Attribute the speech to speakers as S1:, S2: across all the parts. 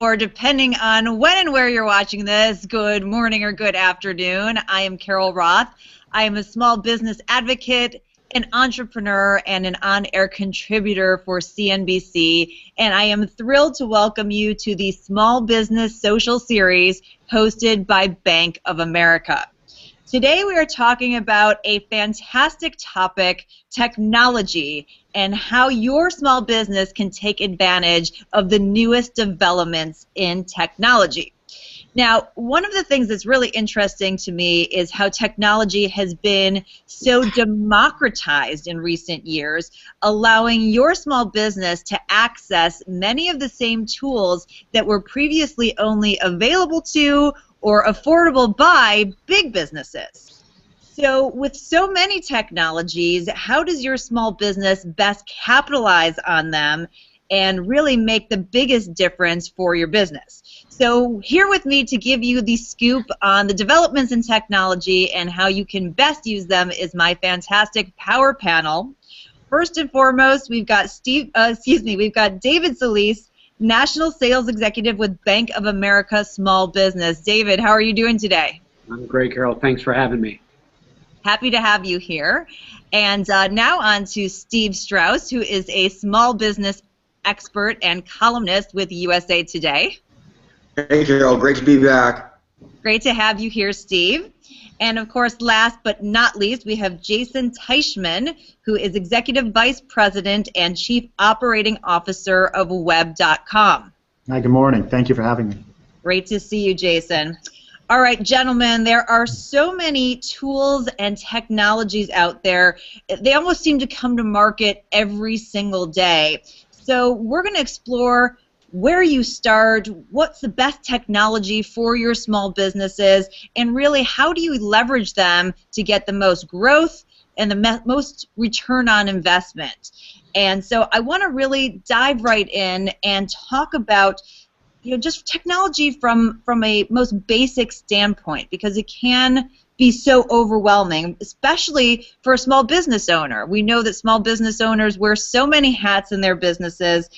S1: or depending on when and where you're watching this, good morning or good afternoon. I am Carol Roth. I am a small business advocate, an entrepreneur, and an on-air contributor for CNBC, and I am thrilled to welcome you to the Small Business Social Series hosted by Bank of America. Today we are talking about a fantastic topic, technology, and how your small business can take advantage of the newest developments in technology. Now, one of the things that's really interesting to me is how technology has been so democratized in recent years, allowing your small business to access many of the same tools that were previously only available to or affordable by big businesses. So with so many technologies, how does your small business best capitalize on them and really make the biggest difference for your business? So here with me to give you the scoop on the developments in technology and how you can best use them is my fantastic power panel. First and foremost, we've got David Solis, National Sales Executive with Bank of America Small Business. David, how are you doing today?
S2: I'm great, Carol. Thanks for having me.
S1: Happy to have you here. And now on to Steve Strauss, who is a small business expert and columnist with USA Today.
S3: Hey, Carol. Great to be back.
S1: Great to have you here, Steve. And of course, last but not least, we have Jason Teichman, who is Executive Vice President and Chief Operating Officer of Web.com.
S4: Hi, good morning. Thank you for having me.
S1: Great to see you, Jason. All right, gentlemen, there are so many tools and technologies out there. They almost seem to come to market every single day. So we're going to explore where you start, what's the best technology for your small businesses, and really how do you leverage them to get the most growth and the most return on investment. And so I want to really dive right in and talk about just technology from a most basic standpoint, because it can be so overwhelming, especially for a small business owner. We know that small business owners wear so many hats in their businesses.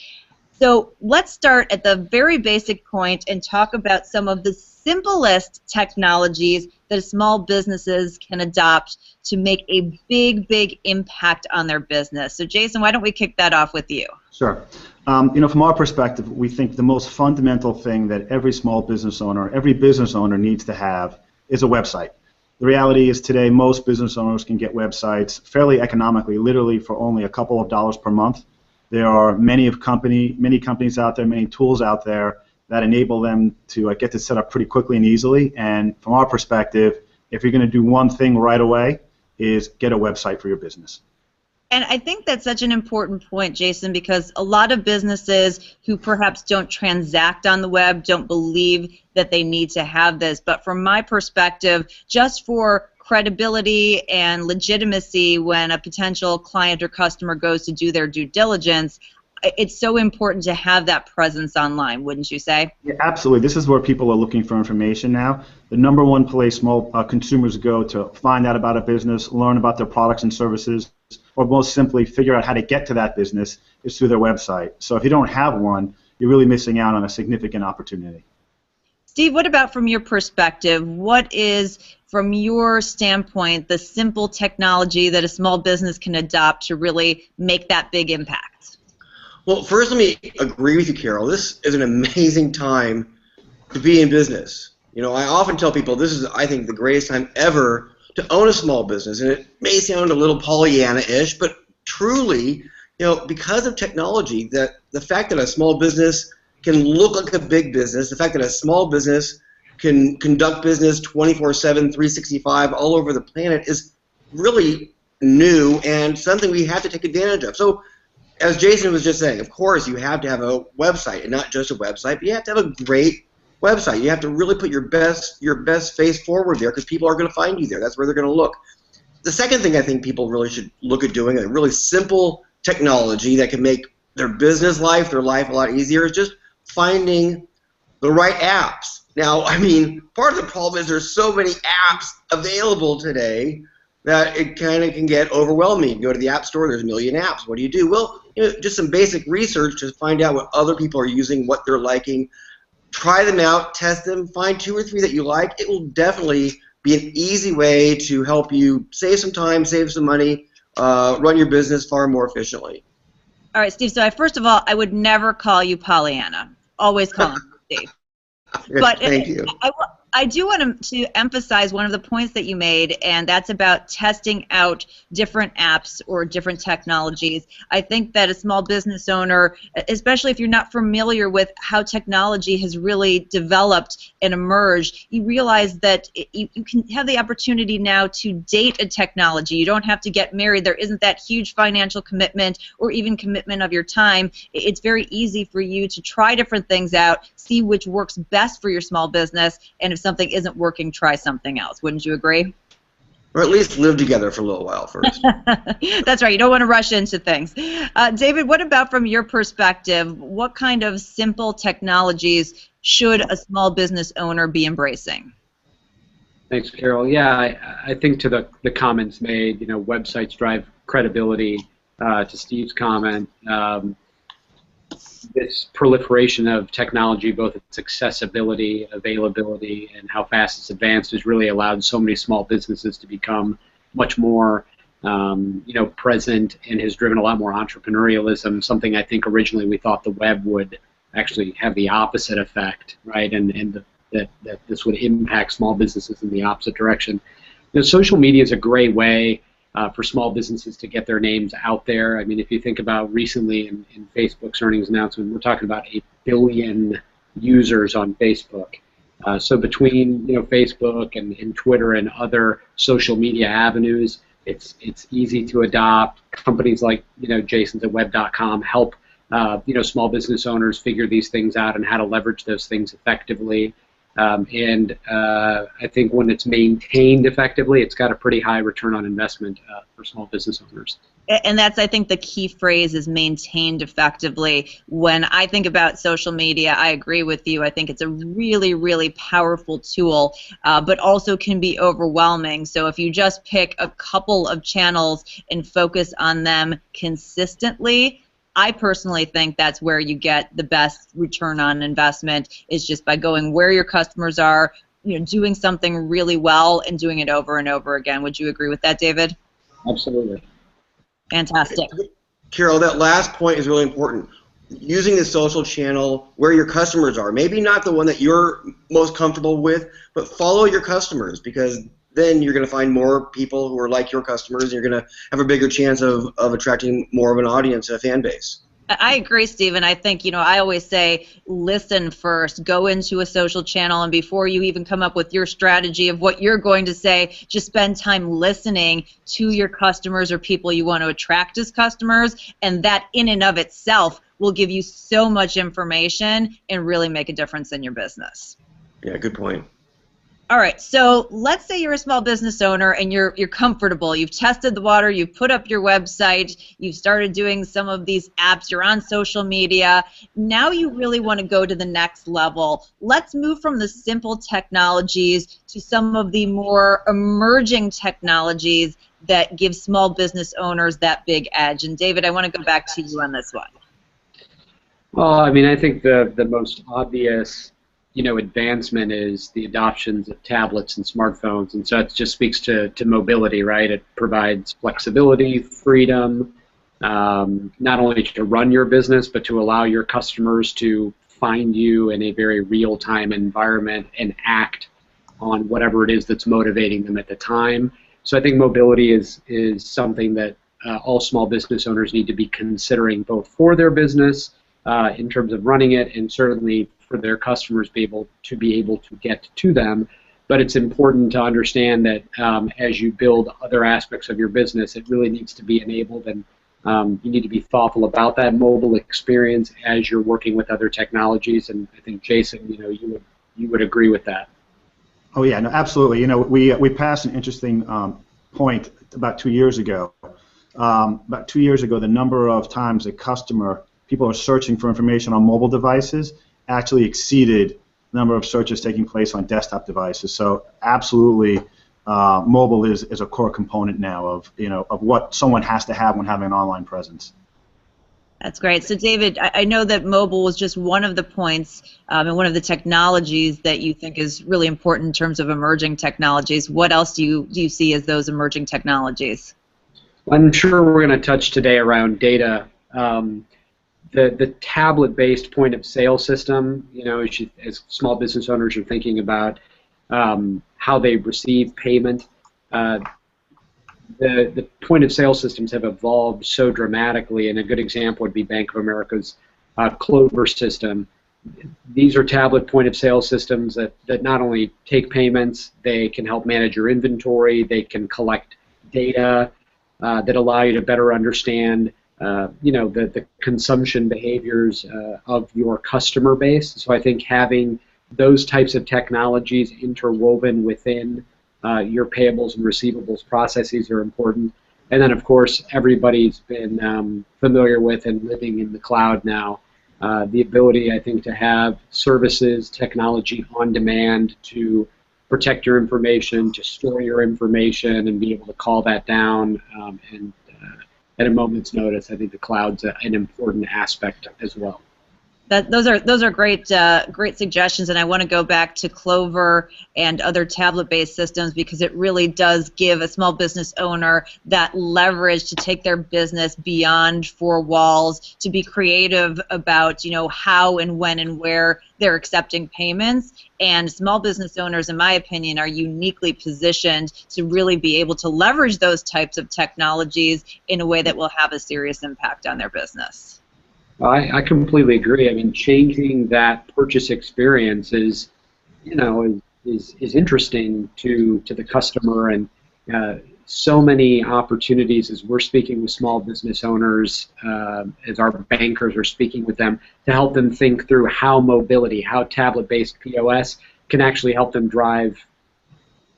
S1: So let's start at the very basic point and talk about some of the simplest technologies that small businesses can adopt to make a big, big impact on their business. So Jason, why don't we kick that off with you?
S4: Sure. From our perspective, we think the most fundamental thing that every small business owner, every business owner needs to have is a website. The reality is today most business owners can get websites fairly economically, literally for only a couple of dollars per month. There are many companies out there, many tools out there that enable them to get this set up pretty quickly and easily. And from our perspective, if you're going to do one thing right away, is get a website for your business.
S1: And I think that's such an important point, Jason, because a lot of businesses who perhaps don't transact on the web don't believe that they need to have this. But from my perspective, just for credibility and legitimacy when a potential client or customer goes to do their due diligence, it's so important to have that presence online, wouldn't you say?
S4: Yeah, absolutely. This is where people are looking for information now. The number one place small consumers go to find out about a business, learn about their products and services, or most simply figure out how to get to that business is through their website. So if you don't have one, you're really missing out on a significant opportunity.
S1: Steve, what about from your perspective? What is, from your standpoint, the simple technology that a small business can adopt to really make that big impact?
S3: Well, first let me agree with you, Carol. This is an amazing time to be in business. I often tell people this is, I think, the greatest time ever to own a small business, and it may sound a little Pollyanna-ish, but truly, because of technology, that the fact that a small business can look like a big business, the fact that a small business can conduct business 24/7, 365 all over the planet is really new and something we have to take advantage of. So, as Jason was just saying, of course you have to have a website, and not just a website, but you have to have a great website. You have to really put your best face forward there, because people are going to find you there. That's where they're going to look. The second thing I think people really should look at doing, a really simple technology that can make their business life, their life a lot easier, is just finding the right apps. Now, part of the problem is there's so many apps available today that it kind of can get overwhelming. You go to the App Store, there's a million apps. What do you do? Well, just some basic research to find out what other people are using, what they're liking. try them out, test them, find 2 or 3 that you like. It will definitely be an easy way to help you save some time, save some money, run your business far more efficiently.
S1: All right, Steve. So first of all, I would never call you Pollyanna. Always call him Steve. But
S3: Thank you.
S1: I do want to emphasize one of the points that you made, and that's about testing out different apps or different technologies. I think that a small business owner, especially if you're not familiar with how technology has really developed and emerged, you realize that you can have the opportunity now to date a technology. You don't have to get married. There isn't that huge financial commitment or even commitment of your time. It's very easy for you to try different things out, see which works best for your small business, and if something isn't working, try something else. Wouldn't you agree?
S3: Or at least live together for a little while first.
S1: That's right. You don't want to rush into things. David, what about from your perspective, what kind of simple technologies should a small business owner be embracing?
S2: Thanks, Carol. Yeah, I think to the comments made, websites drive credibility. To Steve's comment, this proliferation of technology, both its accessibility, availability, and how fast it's advanced, has really allowed so many small businesses to become much more, present, and has driven a lot more entrepreneurialism. Something I think originally we thought the web would actually have the opposite effect, right? And that this would impact small businesses in the opposite direction. Social media is a great way for small businesses to get their names out there. I mean, if you think about recently in Facebook's earnings announcement, we're talking about 8 billion users on Facebook. So between Facebook and Twitter and other social media avenues, it's easy to adopt. Companies like Jason's at web.com help small business owners figure these things out and how to leverage those things effectively. I think when it's maintained effectively, it's got a pretty high return on investment for small business owners.
S1: And that's, I think, the key phrase is maintained effectively. When I think about social media, I agree with you. I think it's a really, really powerful tool, but also can be overwhelming. So if you just pick a couple of channels and focus on them consistently, I personally think that's where you get the best return on investment, is just by going where your customers are, doing something really well and doing it over and over again. Would you agree with that, David?
S2: Absolutely.
S1: Fantastic.
S3: Carol, that last point is really important. Using the social channel where your customers are. Maybe not the one that you're most comfortable with, but follow your customers, because then you're going to find more people who are like your customers, and you're going to have a bigger chance of attracting more of an audience, a fan base.
S1: I agree, Steve, and I think, I always say listen first. Go into a social channel, and before you even come up with your strategy of what you're going to say, just spend time listening to your customers or people you want to attract as customers, and that in and of itself will give you so much information and really make a difference in your business.
S3: Yeah, good point.
S1: All right, so let's say you're a small business owner and you're comfortable. You've tested the water, you've put up your website, you've started doing some of these apps, you're on social media. Now you really want to go to the next level. Let's move from the simple technologies to some of the more emerging technologies that give small business owners that big edge. And David, I want to go back to you on this one.
S2: Well, I mean, I think the most obvious advancement is the adoptions of tablets and smartphones, and so it just speaks to mobility, right? It provides flexibility, freedom, not only to run your business, but to allow your customers to find you in a very real-time environment and act on whatever it is that's motivating them at the time. So I think mobility is something that all small business owners need to be considering, both for their business in terms of running it, and certainly for their customers be able to get to them. But it's important to understand that as you build other aspects of your business, it really needs to be enabled, and you need to be thoughtful about that mobile experience as you're working with other technologies. And I think, Jason, you would agree with that.
S4: Oh yeah, no, absolutely. We passed an interesting point about 2 years ago. About 2 years ago, the number of times people are searching for information on mobile devices actually exceeded the number of searches taking place on desktop devices. So absolutely, mobile is a core component now of what someone has to have when having an online presence.
S1: That's great. So, David, I know that mobile was just one of the points and one of the technologies that you think is really important in terms of emerging technologies. What else do you see as those emerging technologies?
S2: I'm sure we're going to touch today around data. The tablet-based point of sale system, as small business owners are thinking about how they receive payment, the point of sale systems have evolved so dramatically, and a good example would be Bank of America's Clover system. These are tablet point of sale systems that not only take payments, they can help manage your inventory, they can collect data that allow you to better understand the consumption behaviors of your customer base. So I think having those types of technologies interwoven within your payables and receivables processes are important. And then, of course, everybody's been familiar with and living in the cloud now. The ability, I think, to have services, technology on demand to protect your information, to store your information, and be able to call that down and at a moment's notice. I think the cloud's an important aspect as well.
S1: Those are great suggestions, and I want to go back to Clover and other tablet-based systems because it really does give a small business owner that leverage to take their business beyond four walls, to be creative about how and when and where they're accepting payments. And small business owners, in my opinion, are uniquely positioned to really be able to leverage those types of technologies in a way that will have a serious impact on their business.
S2: I completely agree. I mean, changing that purchase experience is interesting to the customer, and so many opportunities as we're speaking with small business owners, as our bankers are speaking with them, to help them think through how mobility, how tablet-based POS can actually help them drive,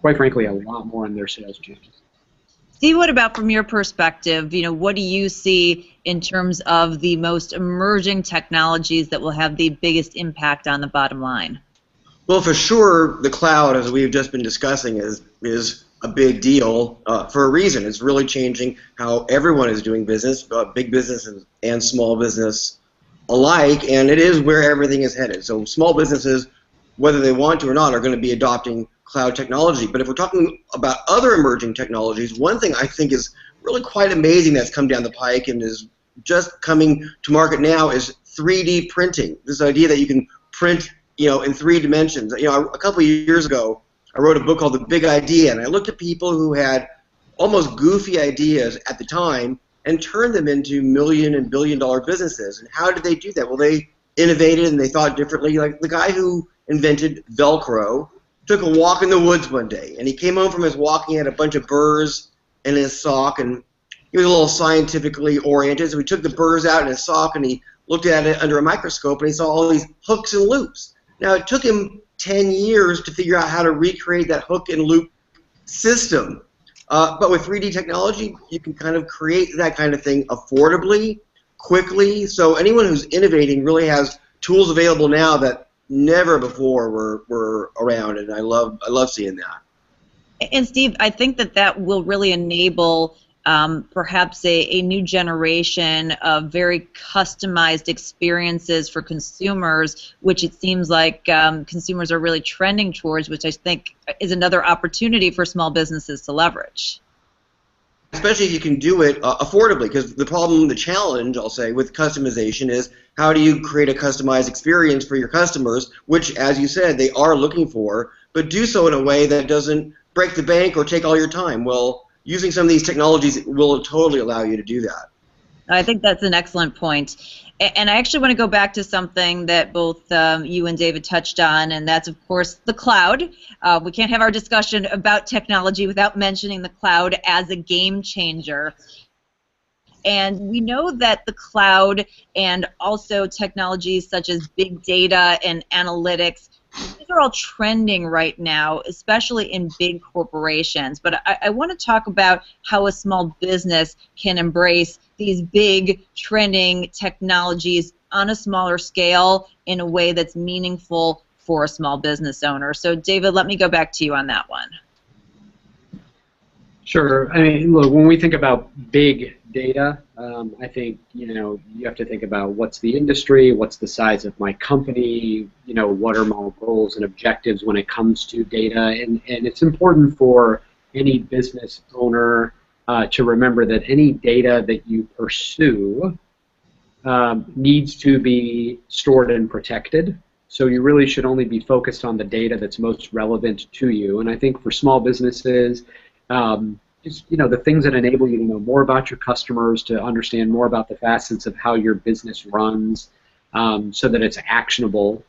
S2: quite frankly, a lot more in their sales changes.
S1: Steve, what about from your perspective? What do you see in terms of the most emerging technologies that will have the biggest impact on the bottom line?
S3: Well, for sure, the cloud, as we've just been discussing, is a big deal for a reason. It's really changing how everyone is doing business, big business and small business alike, and it is where everything is headed. So small businesses, whether they want to or not, are going to be adopting cloud technology. But if we're talking about other emerging technologies, one thing I think is really quite amazing that's come down the pike and is just coming to market now is 3D printing. This idea that you can print, in 3 dimensions. A couple of years ago, I wrote a book called The Big Idea, and I looked at people who had almost goofy ideas at the time and turned them into million and billion-dollar businesses. And how did they do that? Well, they innovated and they thought differently. Like the guy who invented Velcro took a walk in the woods one day, and he came home from his walk, he had a bunch of burrs in his sock, and he was a little scientifically oriented, so he took the burrs out in his sock and he looked at it under a microscope and he saw all these hooks and loops. Now, it took him 10 years to figure out how to recreate that hook and loop system. But with 3D technology, you can kind of create that kind of thing affordably, quickly. So anyone who's innovating really has tools available now that never before were around, and I love seeing that.
S1: And Steve, I think that will really enable perhaps a new generation of very customized experiences for consumers, which it seems like consumers are really trending towards, which I think is another opportunity for small businesses to leverage.
S3: Especially if you can do it affordably, because the challenge, I'll say, with customization is how do you create a customized experience for your customers, which, as you said, they are looking for, but do so in a way that doesn't break the bank or take all your time. Well, using some of these technologies will totally allow you to do that.
S1: I think that's an excellent point. And I actually want to go back to something that both you and David touched on, and that's, of course, the cloud. We can't have our discussion about technology without mentioning the cloud as a game changer. And we know that the cloud and also technologies such as big data and analytics, these are all trending right now, especially in big corporations. But I want to talk about how a small business can embrace these big trending technologies on a smaller scale in a way that's meaningful for a small business owner. So, David, let me go back to you on that one.
S2: Sure. I mean, look, when we think about big data. I think, you have to think about what's the industry, what's the size of my company, what are my goals and objectives when it comes to data. And it's important for any business owner to remember that any data that you pursue needs to be stored and protected. So you really should only be focused on the data that's most relevant to you. And I think for small businesses, the things that enable you to know more about your customers, to understand more about the facets of how your business runs, so that it's actionable,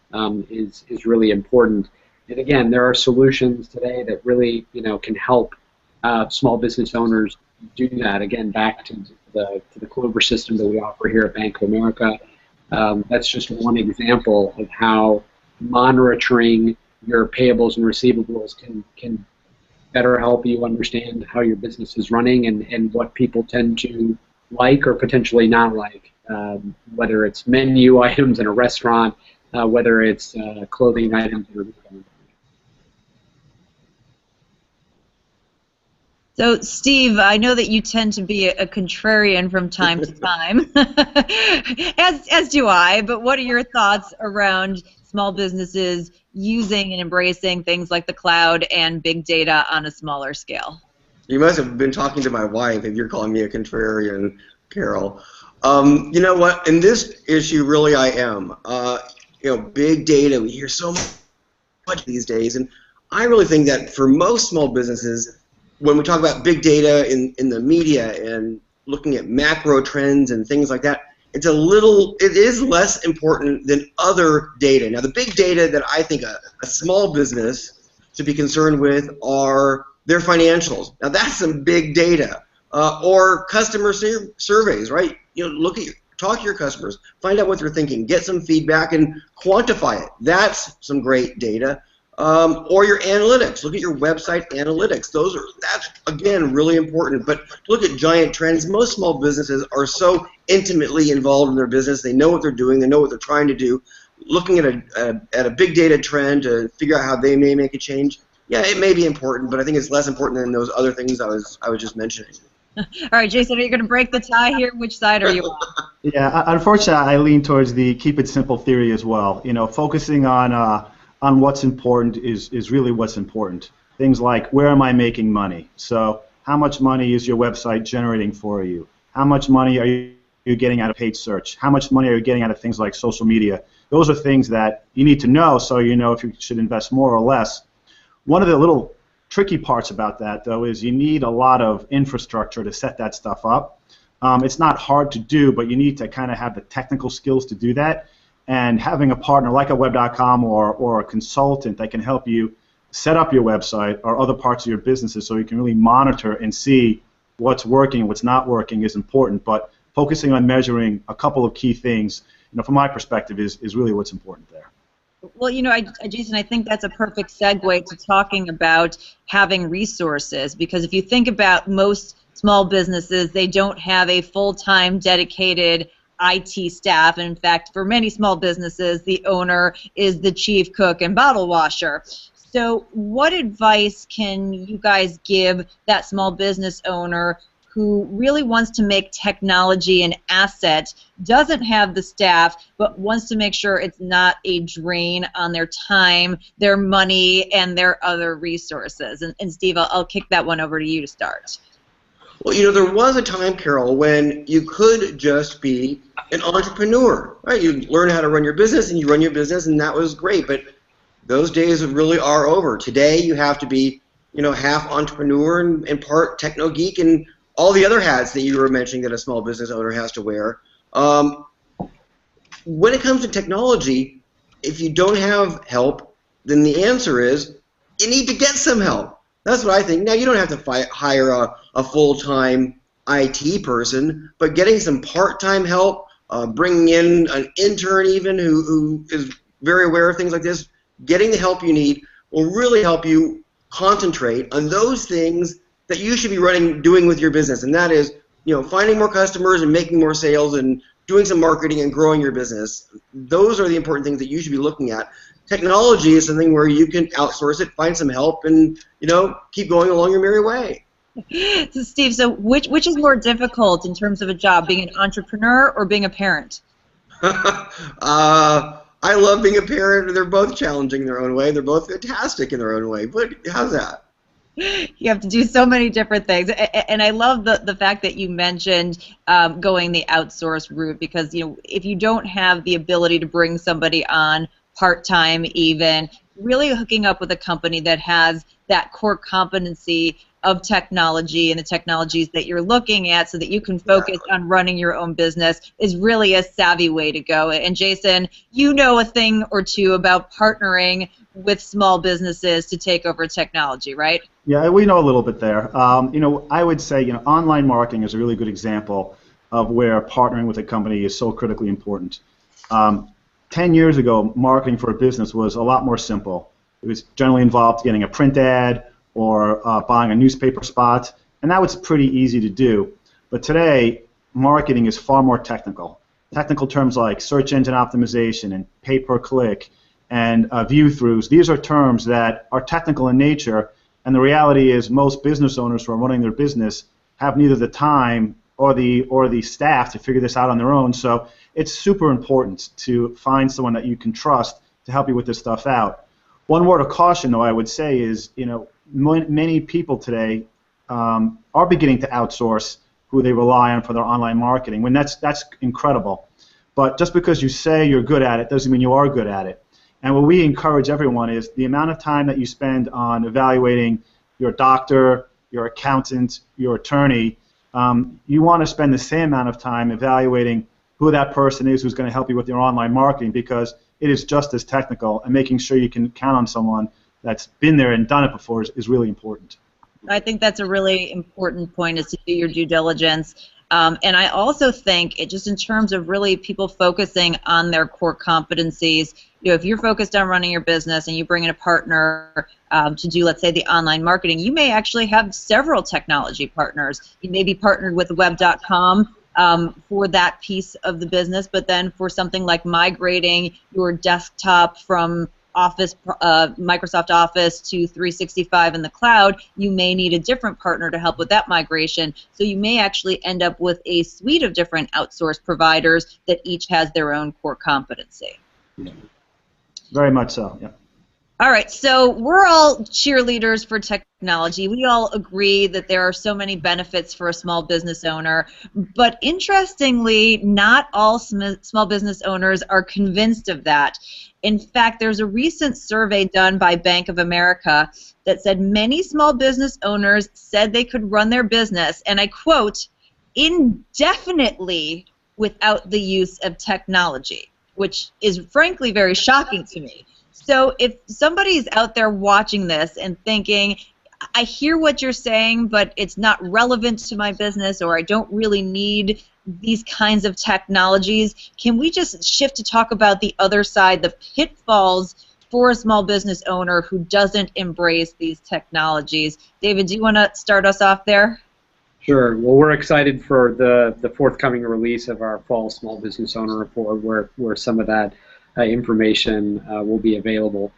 S2: is really important. And again, there are solutions today that really can help small business owners do that. Again, back to the Clover system that we offer here at Bank of America. That's just one example of how monitoring your payables and receivables can better help you understand how your business is running and what people tend to like or potentially not like, whether it's menu items in a restaurant, whether it's clothing items in a restaurant.
S1: So, Steve, I know that you tend to be a contrarian from time to time, as do I, but what are your thoughts around small businesses using and embracing things like the cloud and big data on a smaller scale?
S3: You must have been talking to my wife if you're calling me a contrarian, Carol. You know what? In this issue, really, I am. Big data, we hear so much these days, and I really think that for most small businesses, when we talk about big data in the media and looking at macro trends and things like that, it is less important than other data. Now, the big data that I think a small business should be concerned with are their financials. Now, that's some big data. Or customer surveys, right? Talk to your customers, find out what they're thinking, get some feedback, and quantify it. That's some great data. Or your analytics. Look at your website analytics. That's again really important. But look at giant trends. Most small businesses are so intimately involved in their business. They know what they're doing. They know what they're trying to do. Looking at a big data trend to figure out how they may make a change. Yeah, it may be important, but I think it's less important than those other things I was just mentioning.
S1: All right, Jason, are you going to break the tie here? Which side are you on?
S4: Yeah, unfortunately, I lean towards the keep it simple theory as well. Focusing on what's important is really what's important. Things like, where am I making money? So how much money is your website generating for you? How much money are you getting out of paid search? How much money are you getting out of things like social media? Those are things that you need to know so you know if you should invest more or less. One of the little tricky parts about that, though, is you need a lot of infrastructure to set that stuff up. It's not hard to do, but you need to kind of have the technical skills to do that. And having a partner like a web.com or a consultant that can help you set up your website or other parts of your businesses so you can really monitor and see what's working, what's not working is important. But focusing on measuring a couple of key things, from my perspective, is really what's important there.
S1: Well, Jason, I think that's a perfect segue to talking about having resources, because if you think about most small businesses, they don't have a full-time dedicated IT staff, and in fact, for many small businesses, the owner is the chief cook and bottle washer. So what advice can you guys give that small business owner who really wants to make technology an asset, doesn't have the staff, but wants to make sure it's not a drain on their time, their money, and their other resources? And Steve, I'll kick that one over to you to start.
S3: Well, there was a time, Carol, when you could just be an entrepreneur, right? You learn how to run your business, and you run your business, and that was great. But those days really are over. Today, you have to be, half entrepreneur and part techno geek, and all the other hats that you were mentioning that a small business owner has to wear. When it comes to technology, if you don't have help, then the answer is you need to get some help. That's what I think. Now, you don't have to hire a full-time IT person, but getting some part-time help, bringing in an intern even who is very aware of things like this, getting the help you need will really help you concentrate on those things that you should be doing with your business, and that is, finding more customers and making more sales and doing some marketing and growing your business. Those are the important things that you should be looking at. Technology is something where you can outsource it, find some help, and keep going along your merry way.
S1: So Steve, so which is more difficult in terms of a job, being an entrepreneur or being a parent?
S3: I love being a parent. They're both challenging in their own way. They're both fantastic in their own way. But how's that?
S1: You have to do so many different things, and I love the fact that you mentioned going the outsource route, because if you don't have the ability to bring somebody on part-time, even really hooking up with a company that has that core competency of technology and the technologies that you're looking at so that you can focus on running your own business is really a savvy way to go. And Jason, you know a thing or two about partnering with small businesses to take over technology, right?
S4: Yeah, we know a little bit there. I would say, online marketing is a really good example of where partnering with a company is so critically important. 10 years ago, marketing for a business was a lot more simple. It was generally involved getting a print ad or buying a newspaper spot, and that was pretty easy to do. But today, marketing is far more technical. Technical terms like search engine optimization and pay-per-click and view-throughs, these are terms that are technical in nature, and the reality is most business owners who are running their business have neither the time or the staff to figure this out on their own. So it's super important to find someone that you can trust to help you with this stuff out. One word of caution, though, I would say is, many people today are beginning to outsource who they rely on for their online marketing. When that's incredible. But just because you say you're good at it doesn't mean you are good at it. And what we encourage everyone is the amount of time that you spend on evaluating your doctor, your accountant, your attorney, you want to spend the same amount of time evaluating who that person is who's going to help you with your online marketing, because it is just as technical, and making sure you can count on someone that's been there and done it before is really important.
S1: I think that's a really important point, is to do your due diligence. And I also think, just in terms of really people focusing on their core competencies, if you're focused on running your business and you bring in a partner to do, let's say, the online marketing, you may actually have several technology partners. You may be partnered with web.com for that piece of the business, but then for something like migrating your desktop from Microsoft Office to 365 in the cloud, you may need a different partner to help with that migration. So you may actually end up with a suite of different outsourced providers that each has their own core competency.
S4: Very much so, yeah.
S1: All right, so we're all cheerleaders for technology. We all agree that there are so many benefits for a small business owner, but interestingly, not all small business owners are convinced of that. In fact, there's a recent survey done by Bank of America that said many small business owners said they could run their business, and I quote, indefinitely without the use of technology, which is frankly very shocking to me. So if somebody's out there watching this and thinking, I hear what you're saying, but it's not relevant to my business, or I don't really need these kinds of technologies, can we just shift to talk about the other side, the pitfalls for a small business owner who doesn't embrace these technologies? David, do you want to start us off there?
S2: Sure. Well, we're excited for the forthcoming release of our fall small business owner report, where some of that information will be available.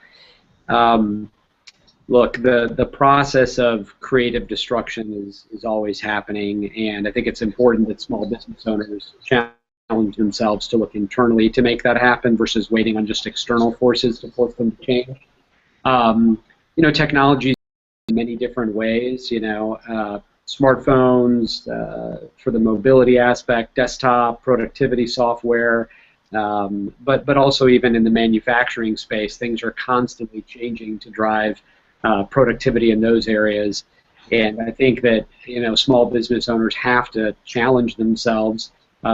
S2: Look, the process of creative destruction is always happening, and I think it's important that small business owners challenge themselves to look internally to make that happen versus waiting on just external forces to force them to change. Technology in many different ways. Smartphones for the mobility aspect, desktop, productivity software. But also even in the manufacturing space, things are constantly changing to drive productivity in those areas. And I think that small business owners have to challenge themselves,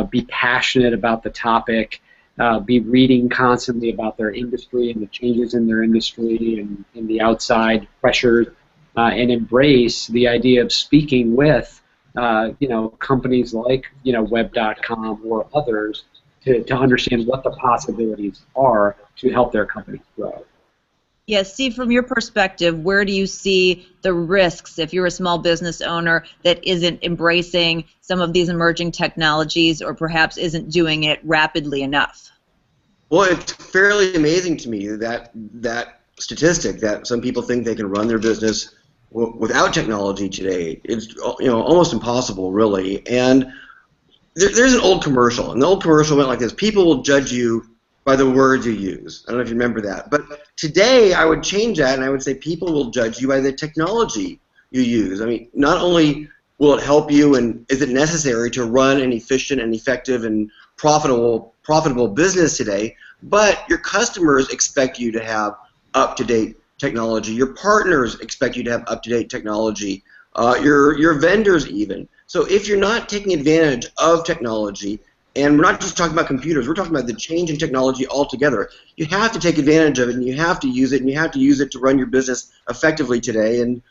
S2: be passionate about the topic, be reading constantly about their industry and the changes in their industry and the outside pressures, and embrace the idea of speaking with companies like web.com or others to understand what the possibilities are to help their companies grow.
S1: Yeah, Steve, from your perspective, where do you see the risks if you're a small business owner that isn't embracing some of these emerging technologies, or perhaps isn't doing it rapidly enough?
S3: Well, it's fairly amazing to me that statistic that some people think they can run their business without technology today. It's almost impossible, really. And there's an old commercial, and the old commercial went like this: people will judge you by the words you use. I don't know if you remember that. But today I would change that, and I would say people will judge you by the technology you use. I mean, not only will it help you, and is it necessary to run an efficient and effective and profitable business today, but your customers expect you to have up-to-date technology. Your partners expect you to have up-to-date technology. Your vendors even. So if you're not taking advantage of technology, and we're not just talking about computers, we're talking about the change in technology altogether. You have to take advantage of it, and you have to use it, and you have to use it to run your business effectively today. And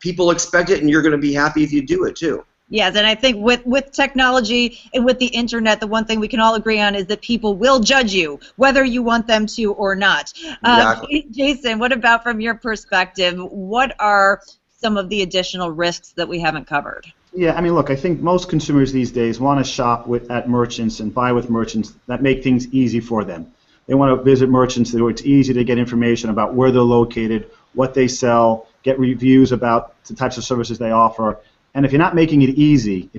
S3: people expect it, and you're going to be happy if you do it too.
S1: Yes, and I think with technology and with the internet, the one thing we can all agree on is that people will judge you, whether you want them to or not.
S3: Exactly.
S1: Jason, what about from your perspective? What are some of the additional risks that we haven't covered?
S4: Yeah, I mean, look, I think most consumers these days want to shop at merchants and buy with merchants that make things easy for them. They want to visit merchants where it's easy to get information about where they're located, what they sell, get reviews about the types of services they offer. And if you're not making it easy,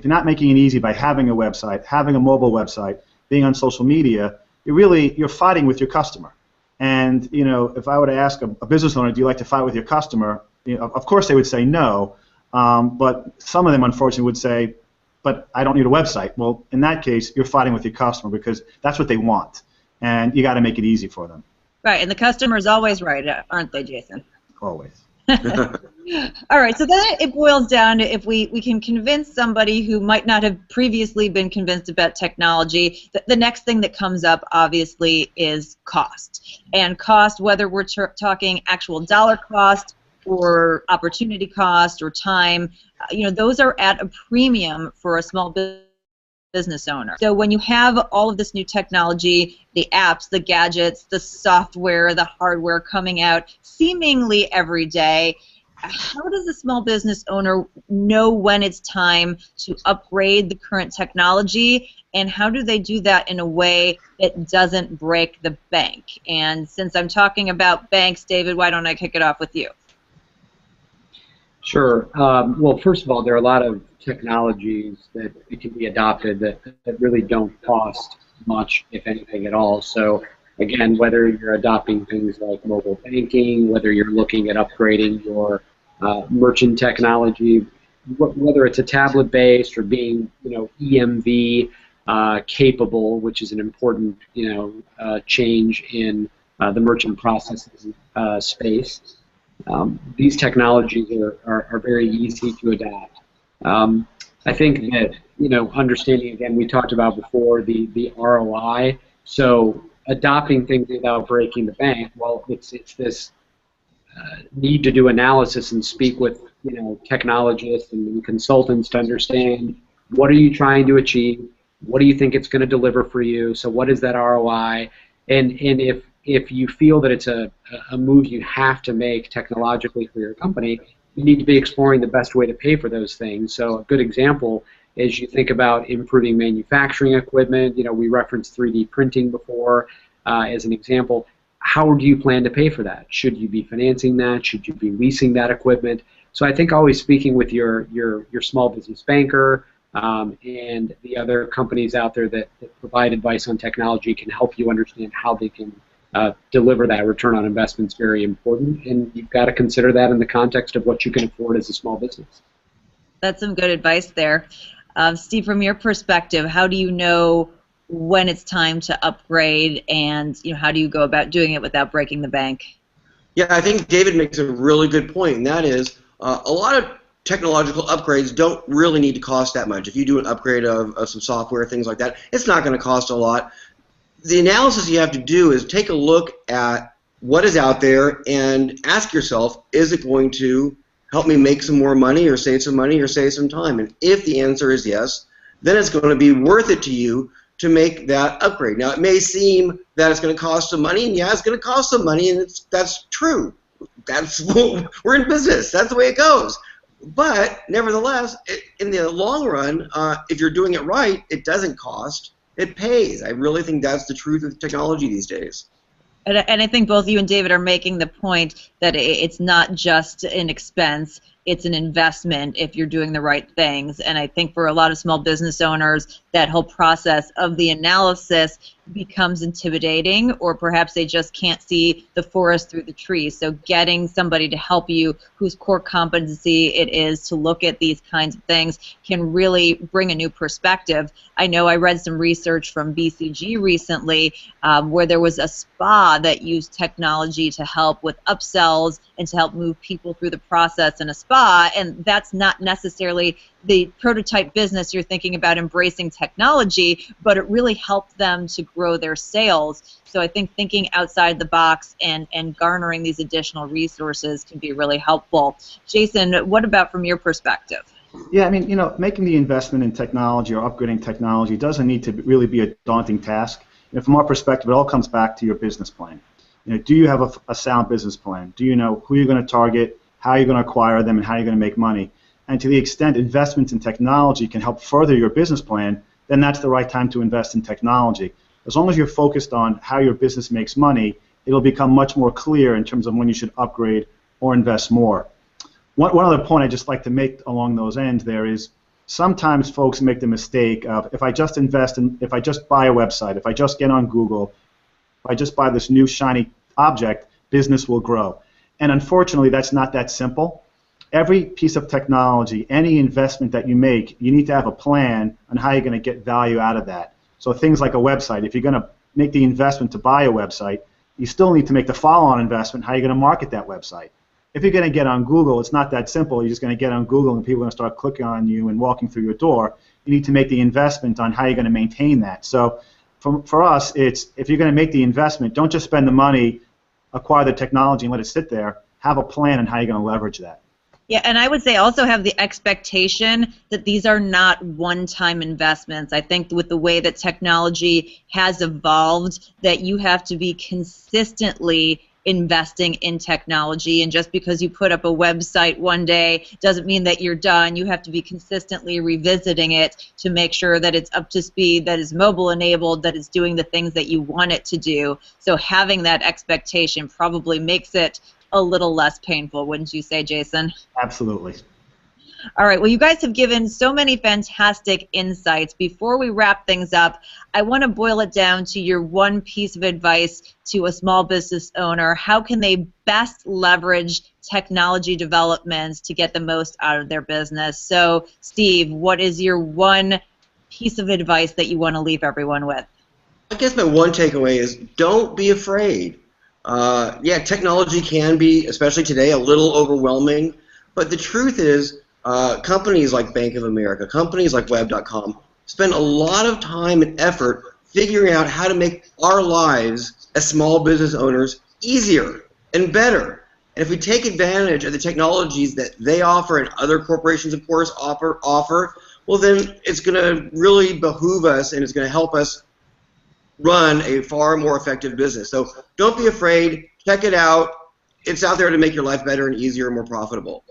S4: by having a website, having a mobile website, being on social media, you're fighting with your customer. And if I were to ask a business owner, do you like to fight with your customer? Of course they would say no. But some of them, unfortunately, would say, but I don't need a website. Well, in that case, you're fighting with your customer because that's what they want, and you got to make it easy for them.
S1: Right, and the customer's always right, aren't they, Jason?
S4: Always.
S1: All right, so then it boils down to if we can convince somebody who might not have previously been convinced about technology, the next thing that comes up, obviously, is cost. And cost, whether we're talking actual dollar cost, or opportunity cost or time, those are at a premium for a small business owner. So when you have all of this new technology, the apps, the gadgets, the software, the hardware coming out seemingly every day, how does a small business owner know when it's time to upgrade the current technology, and how do they do that in a way that doesn't break the bank? And since I'm talking about banks, David, why don't I kick it off with you?
S2: Sure. Well, first of all, there are a lot of technologies that can be adopted that really don't cost much, if anything at all. So, again, whether you're adopting things like mobile banking, whether you're looking at upgrading your merchant technology, whether it's a tablet-based or being, EMV capable, which is an important, change in the merchant processing space. These technologies are very easy to adapt. I think that, understanding, again, we talked about before the ROI, so adopting things without breaking the bank, well, it's this need to do analysis and speak with, technologists and consultants to understand what are you trying to achieve, what do you think it's going to deliver for you, so what is that ROI, and if you feel that it's a move you have to make technologically for your company, you need to be exploring the best way to pay for those things. So a good example is you think about improving manufacturing equipment. We referenced 3D printing before as an example. How do you plan to pay for that? Should you be financing that? Should you be leasing that equipment? So I think always speaking with your small business banker and the other companies out there that provide advice on technology can help you understand how they can deliver that return on investment is very important, and you've got to consider that in the context of what you can afford as a small business.
S1: That's some good advice there. Steve, from your perspective, how do you know when it's time to upgrade, and how do you go about doing it without breaking the bank?
S3: Yeah, I think David makes a really good point, and that is a lot of technological upgrades don't really need to cost that much. If you do an upgrade of some software, things like that, it's not going to cost a lot. The analysis you have to do is take a look at what is out there and ask yourself, is it going to help me make some more money or save some time? And if the answer is yes, then it's going to be worth it to you to make that upgrade. Now, it may seem that it's going to cost some money, and yeah, it's going to cost some money, and that's true. We're in business. That's the way it goes. But nevertheless, in the long run, if you're doing it right, it doesn't cost. It pays. I really think that's the truth of technology these days.
S1: And I think both you and David are making the point that it's not just an expense, it's an investment if you're doing the right things. And I think for a lot of small business owners, that whole process of the analysis becomes intimidating, or perhaps they just can't see the forest through the trees. So getting somebody to help you whose core competency it is to look at these kinds of things can really bring a new perspective. I know I read some research from BCG recently where there was a spa that used technology to help with upsells and to help move people through the process in a spa, and that's not necessarily the prototype business you're thinking about embracing technology, but it really helped them to grow their sales. So I think thinking outside the box and garnering these additional resources can be really helpful. Jason, what about from your perspective?
S4: Yeah, I mean, making the investment in technology or upgrading technology doesn't need to really be a daunting task. From our perspective, it all comes back to your business plan. Do you have a sound business plan? Do you know who you're going to target, how you're going to acquire them, and how you're going to make money? And to the extent investments in technology can help further your business plan, then that's the right time to invest in technology. As long as you're focused on how your business makes money, it'll become much more clear in terms of when you should upgrade or invest more. One other point I'd just like to make along those ends there is sometimes folks make the mistake of if I just buy a website, if I just get on Google, if I just buy this new shiny object, business will grow. And unfortunately, that's not that simple. Every piece of technology, any investment that you make, you need to have a plan on how you're going to get value out of that. So things like a website, if you're going to make the investment to buy a website, you still need to make the follow-on investment, how you're going to market that website. If you're going to get on Google, it's not that simple. You're just going to get on Google and people are going to start clicking on you and walking through your door. You need to make the investment on how you're going to maintain that. So for us, it's if you're going to make the investment, don't just spend the money, acquire the technology and let it sit there. Have a plan on how you're going to leverage that.
S1: Yeah, and I would say also have the expectation that these are not one-time investments. I think with the way that technology has evolved, that you have to be consistently investing in technology, and just because you put up a website one day doesn't mean that you're done. You have to be consistently revisiting it to make sure that it's up to speed, that it's mobile enabled, that it's doing the things that you want it to do. So having that expectation probably makes it a little less painful, wouldn't you say, Jason?
S4: Absolutely.
S1: All right, well, you guys have given so many fantastic insights. Before we wrap things up, I want to boil it down to your one piece of advice to a small business owner. How can they best leverage technology developments to get the most out of their business? So, Steve, what is your one piece of advice that you want to leave everyone with?
S3: I guess my one takeaway is don't be afraid. Yeah, technology can be, especially today, a little overwhelming, but the truth is companies like Bank of America, companies like Web.com spend a lot of time and effort figuring out how to make our lives as small business owners easier and better. And if we take advantage of the technologies that they offer and other corporations, of course, offer, well, then it's going to really behoove us and it's going to help us run a far more effective business. So don't be afraid. Check it out. It's out there to make your life better and easier and more profitable.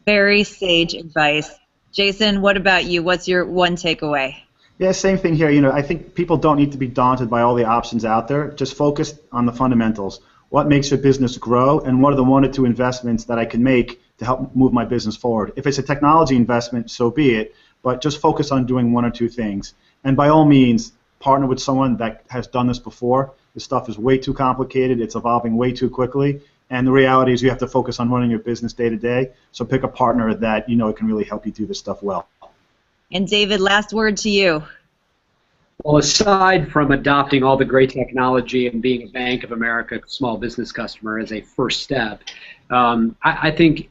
S1: Very sage advice. Jason, what about you? What's your one takeaway?
S4: Yeah, same thing here. I think people don't need to be daunted by all the options out there. Just focus on the fundamentals. What makes your business grow, and what are the 1 or 2 investments that I can make to help move my business forward? If it's a technology investment, so be it, but just focus on doing 1 or 2 things. And by all means, partner with someone that has done this before. This stuff is way too complicated. It's evolving way too quickly. And the reality is you have to focus on running your business day to day. So pick a partner that it can really help you do this stuff well.
S1: And David, last word to you.
S2: Well, aside from adopting all the great technology and being a Bank of America small business customer as a first step, I think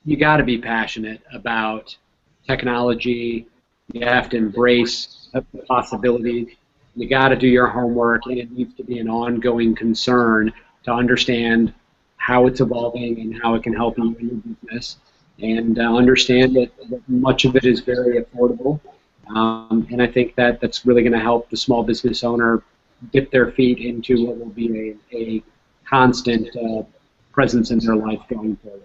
S2: you got to be passionate about technology. You have to embrace the possibilities. You got to do your homework, and it needs to be an ongoing concern to understand how it's evolving and how it can help you in your business, and understand that much of it is very affordable. And I think that that's really going to help the small business owner dip their feet into what will be a constant presence in their life going forward.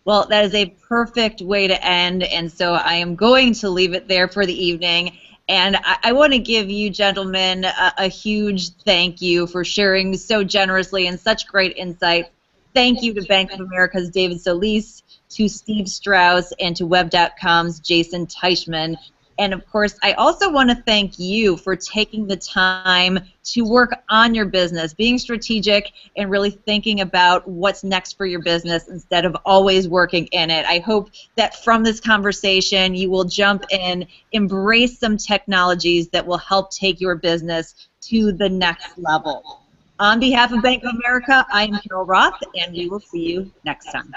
S1: Well, that is a perfect way to end, and so I am going to leave it there for the evening. And I want to give you gentlemen a huge thank you for sharing so generously and such great insight. Thank you to Bank of America's David Solis, to Steve Strauss, and to Web.com's Jason Teichman. And of course, I also want to thank you for taking the time to work on your business, being strategic, and really thinking about what's next for your business instead of always working in it. I hope that from this conversation, you will jump in, embrace some technologies that will help take your business to the next level. On behalf of Bank of America, I am Carol Roth, and we will see you next time.